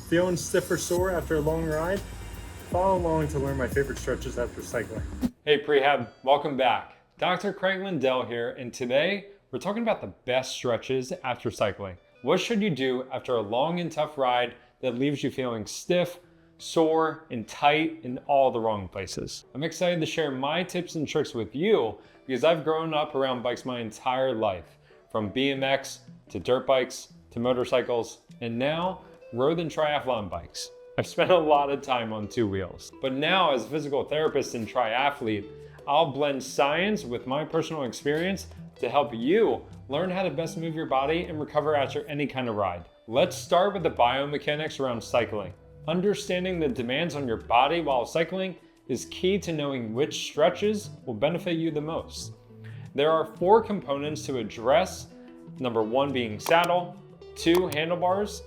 Feeling stiff or sore after a long ride? Follow along to learn my favorite stretches after cycling. Hey Prehab, welcome back. Dr. Craig Lindell here, and today we're talking about the best stretches after cycling. What should you do after a long and tough ride that leaves you feeling stiff, sore, and tight in all the wrong places? I'm excited to share my tips and tricks with you because I've grown up around bikes my entire life, from BMX to dirt bikes to motorcycles, and now road and triathlon bikes. I've spent a lot of time on two wheels, but now as a physical therapist and triathlete, I'll blend science with my personal experience to help you learn how to best move your body and recover after any kind of ride. Let's start with the biomechanics around cycling. Understanding the demands on your body while cycling is key to knowing which stretches will benefit you the most. There are 4 components to address, number 1 being saddle, 2 handlebars,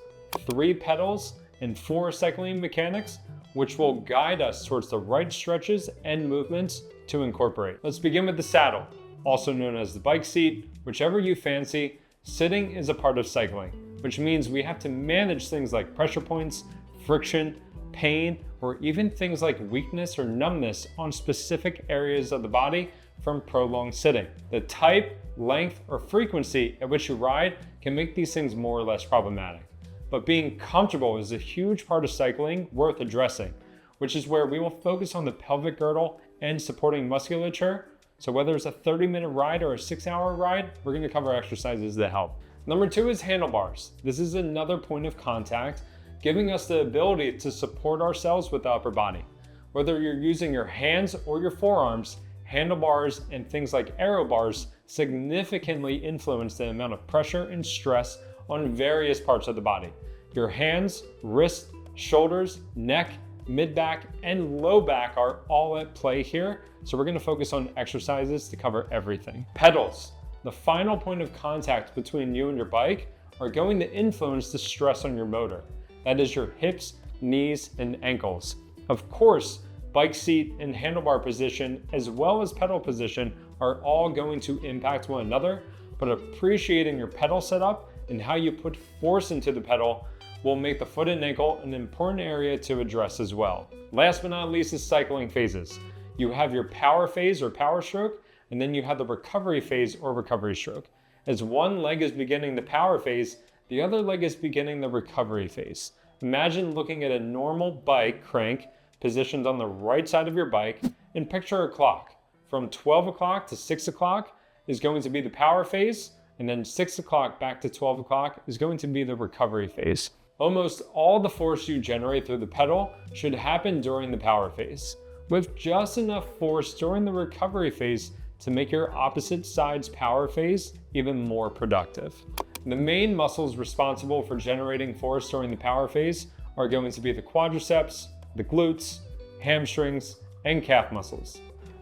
3 pedals, and 4 cycling mechanics, which will guide us towards the right stretches and movements to incorporate. Let's begin with the saddle, also known as the bike seat, whichever you fancy. Sitting is a part of cycling, which means we have to manage things like pressure points, friction, pain, or even things like weakness or numbness on specific areas of the body from prolonged sitting. The type, length, or frequency at which you ride can make these things more or less problematic. But being comfortable is a huge part of cycling worth addressing, which is where we will focus on the pelvic girdle and supporting musculature. So whether it's a 30-minute ride or a 6-hour ride, we're going to cover exercises that help. Number 2 is handlebars. This is another point of contact, giving us the ability to support ourselves with the upper body. Whether you're using your hands or your forearms, handlebars and things like aero bars significantly influence the amount of pressure and stress on various parts of the body. Your hands, wrists, shoulders, neck, mid-back, and low back are all at play here. So we're gonna focus on exercises to cover everything. Pedals, the final point of contact between you and your bike, are going to influence the stress on your motor. That is your hips, knees, and ankles. Of course, bike seat and handlebar position, as well as pedal position, are all going to impact one another, but appreciating your pedal setup and how you put force into the pedal will make the foot and ankle an important area to address as well. Last but not least is cycling phases. You have your power phase or power stroke, and then you have the recovery phase or recovery stroke. As one leg is beginning the power phase, the other leg is beginning the recovery phase. Imagine looking at a normal bike crank positioned on the right side of your bike and picture a clock. From 12 o'clock to 6 o'clock is going to be the power phase, and then 6 o'clock back to 12 o'clock is going to be the recovery phase. Almost all the force you generate through the pedal should happen during the power phase, with just enough force during the recovery phase to make your opposite side's power phase even more productive. The main muscles responsible for generating force during the power phase are going to be the quadriceps, the glutes, hamstrings, and calf muscles.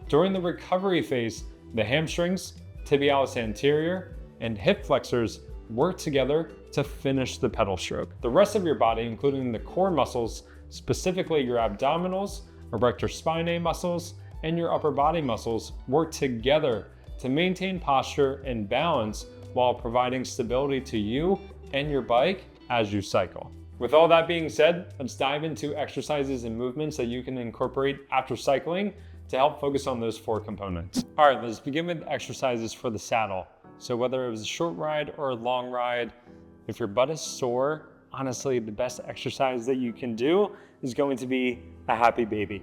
During the recovery phase, the hamstrings, tibialis anterior, and hip flexors work together to finish the pedal stroke. The rest of your body, including the core muscles, specifically your abdominals, erector spinae muscles, and your upper body muscles, work together to maintain posture and balance while providing stability to you and your bike as you cycle. With all that being said, let's dive into exercises and movements that you can incorporate after cycling to help focus on those 4 components. All right, let's begin with exercises for the saddle. So whether it was a short ride or a long ride, if your butt is sore, honestly, the best exercise that you can do is going to be a happy baby.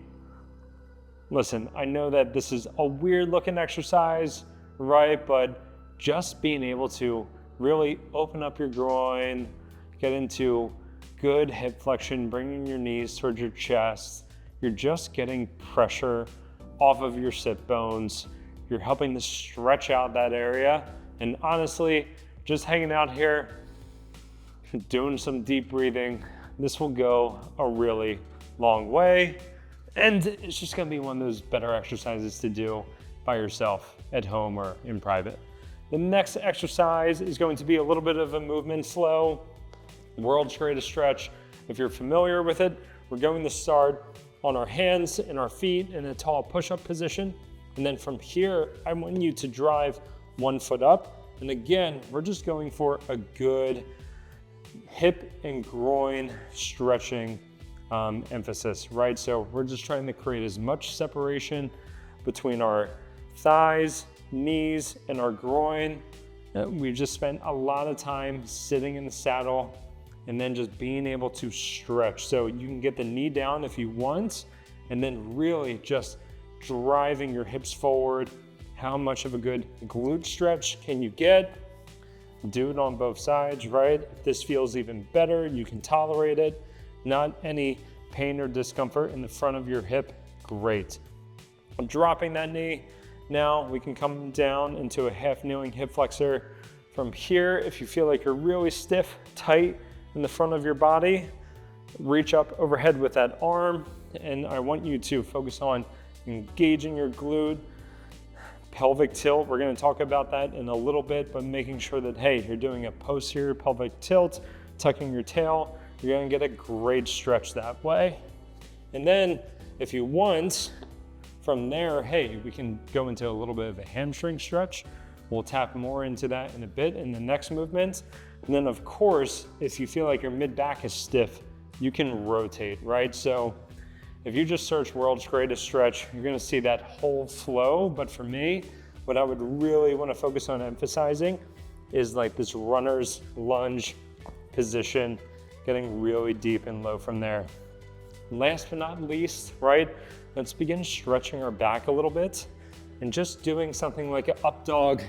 Listen, I know that this is a weird looking exercise, right? But just being able to really open up your groin, get into good hip flexion, bringing your knees towards your chest, you're just getting pressure off of your sit bones. You're helping to stretch out that area. And honestly, just hanging out here, doing some deep breathing, this will go a really long way. And it's just gonna be one of those better exercises to do by yourself at home or in private. The next exercise is going to be a little bit of a movement flow, world's greatest stretch. If you're familiar with it, we're going to start on our hands and our feet in a tall push-up position. And then from here, I want you to drive one foot up. And again, we're just going for a good hip and groin stretching emphasis, right? So we're just trying to create as much separation between our thighs, knees, and our groin. We just spent a lot of time sitting in the saddle and then just being able to stretch. So you can get the knee down if you want, and then really just driving your hips forward. How much of a good glute stretch can you get? Do it on both sides, right? If this feels even better, you can tolerate it. Not any pain or discomfort in the front of your hip, great. I'm dropping that knee. Now we can come down into a half kneeling hip flexor. From here, if you feel like you're really stiff, tight in the front of your body, reach up overhead with that arm, and I want you to focus on engaging your glute. Pelvic tilt, we're going to talk about that in a little bit, but making sure that, hey, you're doing a posterior pelvic tilt, tucking your tail, you're going to get a great stretch that way. And then if you want, from there, hey, we can go into a little bit of a hamstring stretch. We'll tap more into that in a bit in the next movement. And then of course, if you feel like your mid back is stiff, you can rotate, right? So if you just search world's greatest stretch, you're gonna see that whole flow. But for me, what I would really wanna focus on emphasizing is like this runner's lunge position, getting really deep and low from there. Last but not least, right? Let's begin stretching our back a little bit and just doing something like an up dog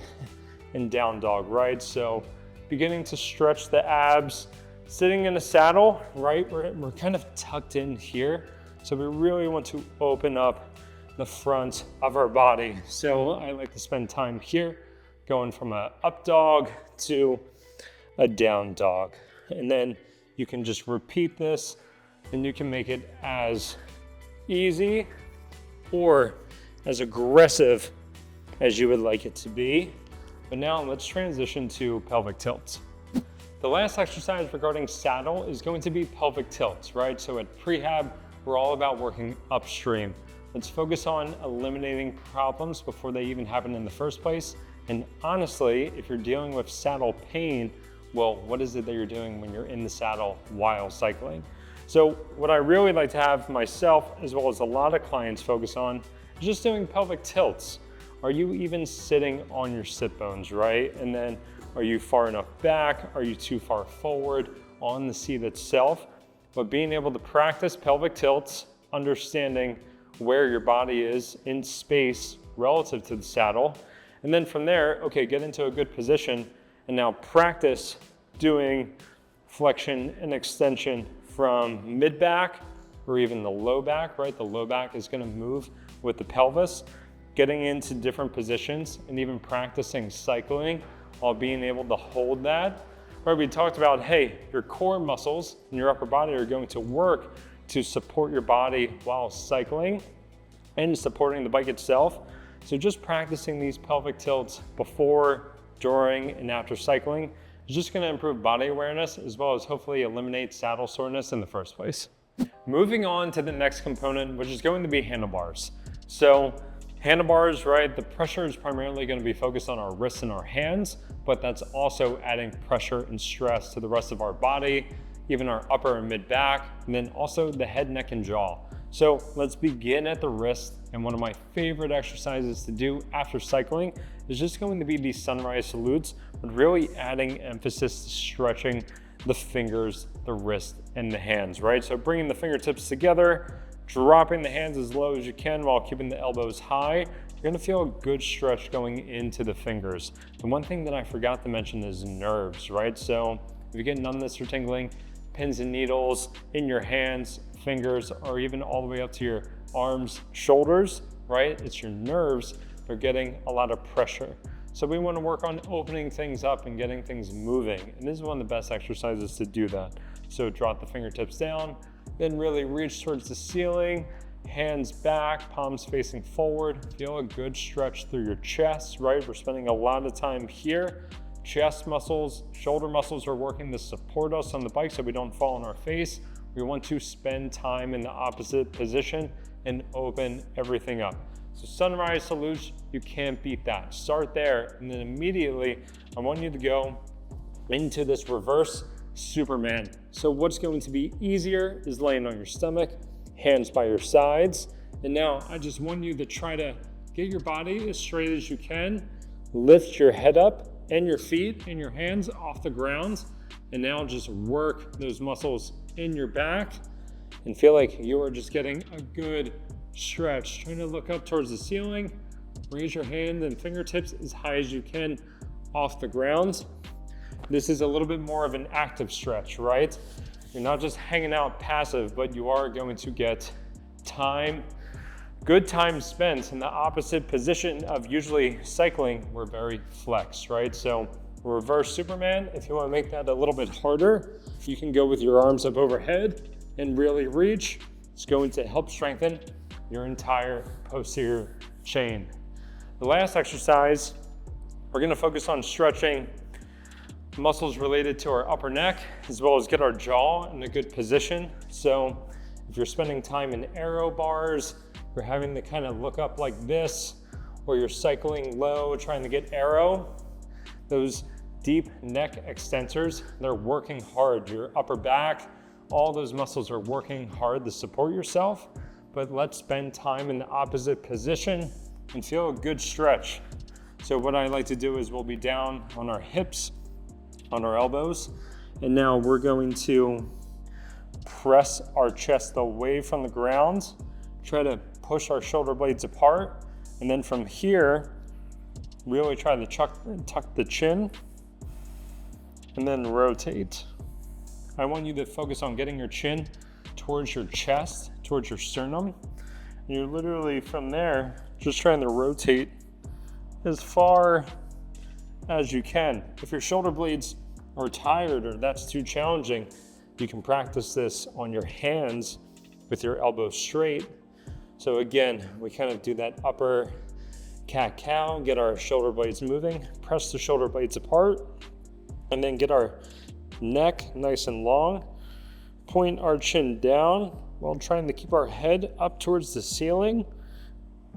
and down dog, right? So beginning to stretch the abs, sitting in a saddle, right? We're kind of tucked in here. So we really want to open up the front of our body. So I like to spend time here, going from a up dog to a down dog. And then you can just repeat this and you can make it as easy or as aggressive as you would like it to be. But now let's transition to pelvic tilts. The last exercise regarding saddle is going to be pelvic tilts, right? So at prehab, we're all about working upstream. Let's focus on eliminating problems before they even happen in the first place. And honestly, if you're dealing with saddle pain, well, what is it that you're doing when you're in the saddle while cycling? So what I really like to have myself, as well as a lot of clients, focus on is just doing pelvic tilts. Are you even sitting on your sit bones, right? And then are you far enough back? Are you too far forward on the seat itself? But being able to practice pelvic tilts, understanding where your body is in space relative to the saddle. And then from there, okay, get into a good position and now practice doing flexion and extension from mid back or even the low back, right? The low back is gonna move with the pelvis, getting into different positions and even practicing cycling while being able to hold that. Right, we talked about, hey, your core muscles in your upper body are going to work to support your body while cycling and supporting the bike itself. So just practicing these pelvic tilts before, during, and after cycling is just gonna improve body awareness as well as hopefully eliminate saddle soreness in the first place. Moving on to the next component, which is going to be handlebars. So handlebars, right, the pressure is primarily going to be focused on our wrists and our hands, but that's also adding pressure and stress to the rest of our body, even our upper and mid back, and then also the head, neck, and jaw. So let's begin at the wrist. And one of my favorite exercises to do after cycling is just going to be these sunrise salutes, but really adding emphasis to stretching the fingers, the wrist, and the hands, right? So bringing the fingertips together, dropping the hands as low as you can while keeping the elbows high. You're gonna feel a good stretch going into the fingers. The one thing that I forgot to mention is nerves, right? So if you get numbness or tingling, pins and needles in your hands, fingers, or even all the way up to your arms, shoulders, right? It's your nerves, they're getting a lot of pressure. So we wanna work on opening things up and getting things moving. And this is one of the best exercises to do that. So drop the fingertips down, then really reach towards the ceiling, hands back, palms facing forward. Feel a good stretch through your chest, right? We're spending a lot of time here. Chest muscles, shoulder muscles are working to support us on the bike so we don't fall on our face. We want to spend time in the opposite position and open everything up. So sunrise salutes, you can't beat that. Start there, and then immediately I want you to go into this reverse Superman. So what's going to be easier is laying on your stomach, hands by your sides. And now I just want you to try to get your body as straight as you can. Lift your head up and your feet and your hands off the ground. And now just work those muscles in your back and feel like you are just getting a good stretch. Trying to look up towards the ceiling. Raise your hand and fingertips as high as you can off the ground. This is a little bit more of an active stretch, right? You're not just hanging out passive, but you are going to get time, good time spent in the opposite position of usually cycling. We're very flexed, right? So reverse Superman, if you want to make that a little bit harder, you can go with your arms up overhead and really reach. It's going to help strengthen your entire posterior chain. The last exercise, we're going to focus on stretching muscles related to our upper neck, as well as get our jaw in a good position. So if you're spending time in aero bars, you're having to kind of look up like this, or you're cycling low, trying to get aero, those deep neck extensors, they're working hard. Your upper back, all those muscles are working hard to support yourself, but let's spend time in the opposite position and feel a good stretch. So what I like to do is we'll be down on our hips, on our elbows, and now we're going to press our chest away from the ground, try to push our shoulder blades apart, and then from here, really try to tuck the chin, and then rotate. I want you to focus on getting your chin towards your chest, towards your sternum. And you're literally from there, just trying to rotate as far as you can. If your shoulder blades are tired or that's too challenging, you can practice this on your hands with your elbows straight. So again, we kind of do that upper cat-cow, get our shoulder blades moving, press the shoulder blades apart, and then get our neck nice and long, point our chin down while trying to keep our head up towards the ceiling,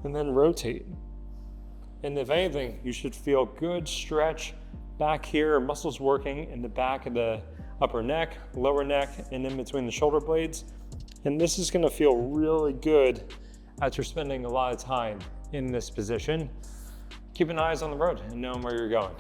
and then rotate. And if anything, you should feel good stretch back here, muscles working in the back of the upper neck, lower neck, and in between the shoulder blades. And this is gonna feel really good after spending a lot of time in this position. Keep an eyes on the road and know where you're going.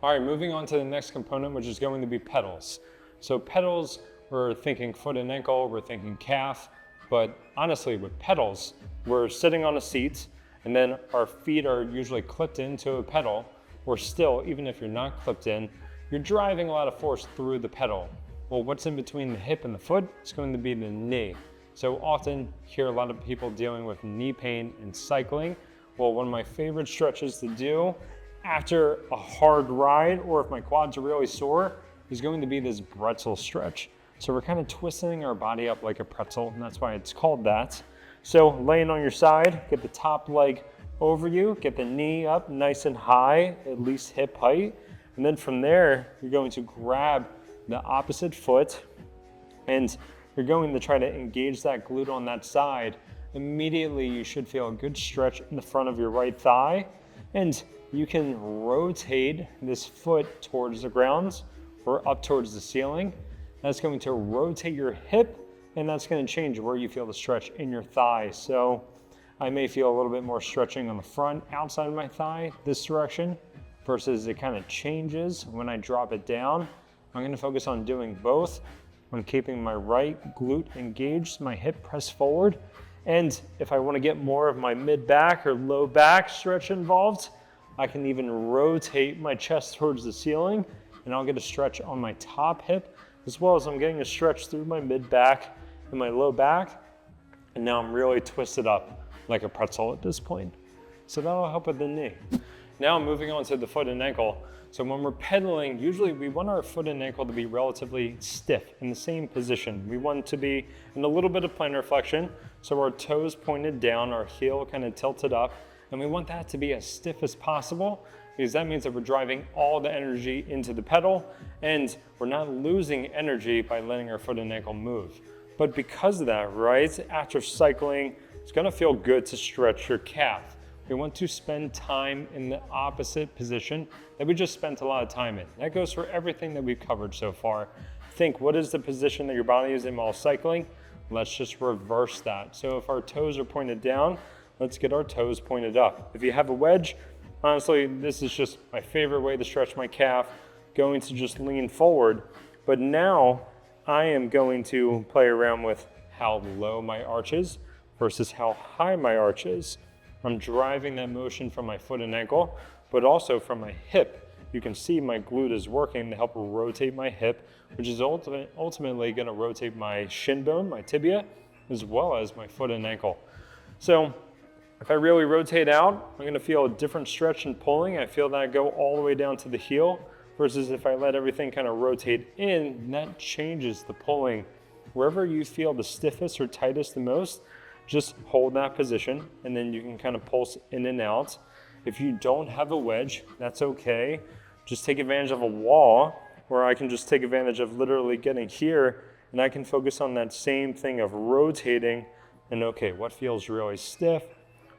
All right, moving on to the next component, which is going to be pedals. So pedals, we're thinking foot and ankle, we're thinking calf, but honestly with pedals, we're sitting on a seat and then our feet are usually clipped into a pedal, or still, even if you're not clipped in, you're driving a lot of force through the pedal. Well, what's in between the hip and the foot? It's going to be the knee. So often you hear a lot of people dealing with knee pain in cycling. Well, one of my favorite stretches to do after a hard ride, or if my quads are really sore, is going to be this pretzel stretch. So we're kind of twisting our body up like a pretzel, and that's why it's called that. So laying on your side, get the top leg over you, get the knee up nice and high, at least hip height. And then from there, you're going to grab the opposite foot and you're going to try to engage that glute on that side. Immediately, you should feel a good stretch in the front of your right thigh. And you can rotate this foot towards the ground or up towards the ceiling. That's going to rotate your hip, and that's going to change where you feel the stretch in your thigh. So I may feel a little bit more stretching on the front outside of my thigh this direction versus it kind of changes when I drop it down. I'm going to focus on doing both. I'm keeping my right glute engaged, my hip pressed forward. And if I want to get more of my mid back or low back stretch involved, I can even rotate my chest towards the ceiling and I'll get a stretch on my top hip, as well as I'm getting a stretch through my mid back and my low back. And now I'm really twisted up like a pretzel at this point. So that'll help with the knee. Now moving on to the foot and ankle. So when we're pedaling, usually we want our foot and ankle to be relatively stiff in the same position. We want it to be in a little bit of plantar flexion, so our toes pointed down, our heel kind of tilted up, and we want that to be as stiff as possible because that means that we're driving all the energy into the pedal and we're not losing energy by letting our foot and ankle move. But because of that, right, after cycling, it's gonna feel good to stretch your calf. We want to spend time in the opposite position that we just spent a lot of time in. That goes for everything that we've covered so far. think, what is the position that your body is in while cycling? Let's just reverse that. So if our toes are pointed down, let's get our toes pointed up. If you have a wedge, honestly, this is just my favorite way to stretch my calf, going to just lean forward. But now I am going to play around with how low my arch is versus how high my arch is. I'm driving that motion from my foot and ankle, but also from my hip. You can see my glute is working to help rotate my hip, which is ultimately going to rotate my shin bone, my tibia, as well as my foot and ankle. So if I really rotate out, I'm going to feel a different stretch and pulling. I feel that go all the way down to the heel, versus if I let everything kind of rotate in, that changes the pulling. Wherever you feel the stiffest or tightest the most, just hold that position, and then you can kind of pulse in and out. If you don't have a wedge, that's okay. Just take advantage of a wall, where I can just take advantage of literally getting here, and I can focus on that same thing of rotating, and okay, what feels really stiff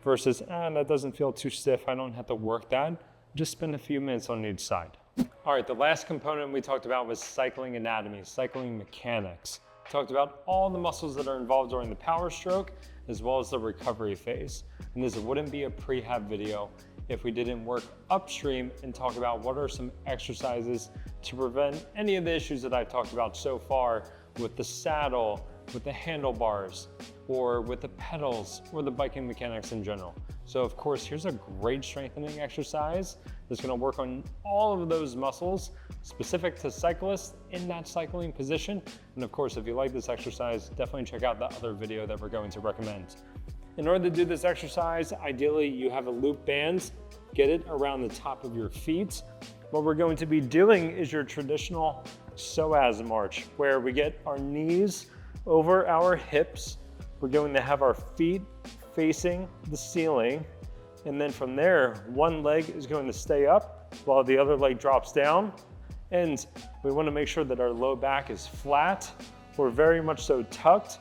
versus, that doesn't feel too stiff, I don't have to work that. Just spend a few minutes on each side. All right, the last component we talked about was cycling anatomy, cycling mechanics. We talked about all the muscles that are involved during the power stroke, as well as the recovery phase. And this wouldn't be a prehab video if we didn't work upstream and talk about what are some exercises to prevent any of the issues that I've talked about so far with the saddle, with the handlebars, or with the pedals, or the biking mechanics in general. So of course, here's a great strengthening exercise that's gonna work on all of those muscles specific to cyclists in that cycling position. And of course, if you like this exercise, definitely check out the other video that we're going to recommend. In order to do this exercise, ideally you have a loop band, get it around the top of your feet. What we're going to be doing is your traditional psoas march, where we get our knees over our hips. We're going to have our feet facing the ceiling. And then from there, one leg is going to stay up while the other leg drops down. And we want to make sure that our low back is flat. We're very much so tucked.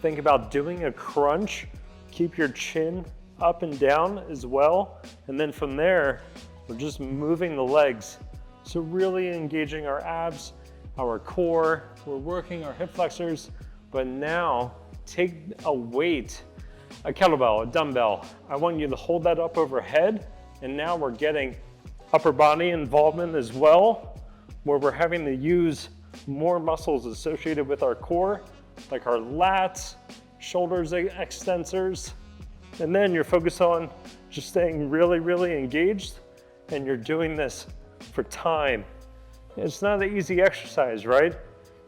Think about doing a crunch. Keep your chin up and down as well. And then from there, we're just moving the legs. So really engaging our abs, our core. We're working our hip flexors. But now take a weight, a kettlebell, a dumbbell. I want you to hold that up overhead. And now we're getting upper body involvement as well, where we're having to use more muscles associated with our core, like our lats, shoulders extensors. And then you're focused on just staying really, really engaged. And you're doing this for time. It's not an easy exercise, right?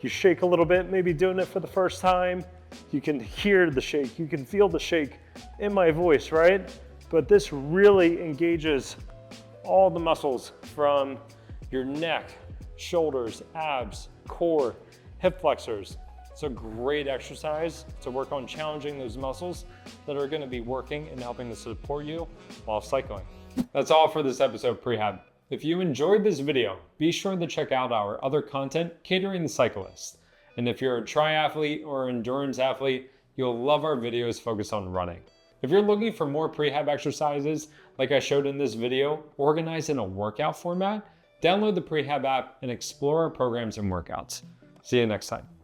You shake a little bit, maybe doing it for the first time. You can hear the shake, you can feel the shake in my voice, right? But this really engages all the muscles from your neck, shoulders, abs, core, hip flexors. It's a great exercise to work on challenging those muscles that are going to be working and helping to support you while cycling. That's all for this episode of Prehab. If you enjoyed this video, be sure to check out our other content catering the cyclist. And if you're a triathlete or endurance athlete, you'll love our videos focused on running. If you're looking for more prehab exercises, like I showed in this video, organized in a workout format, download the Prehab app and explore our programs and workouts. See you next time.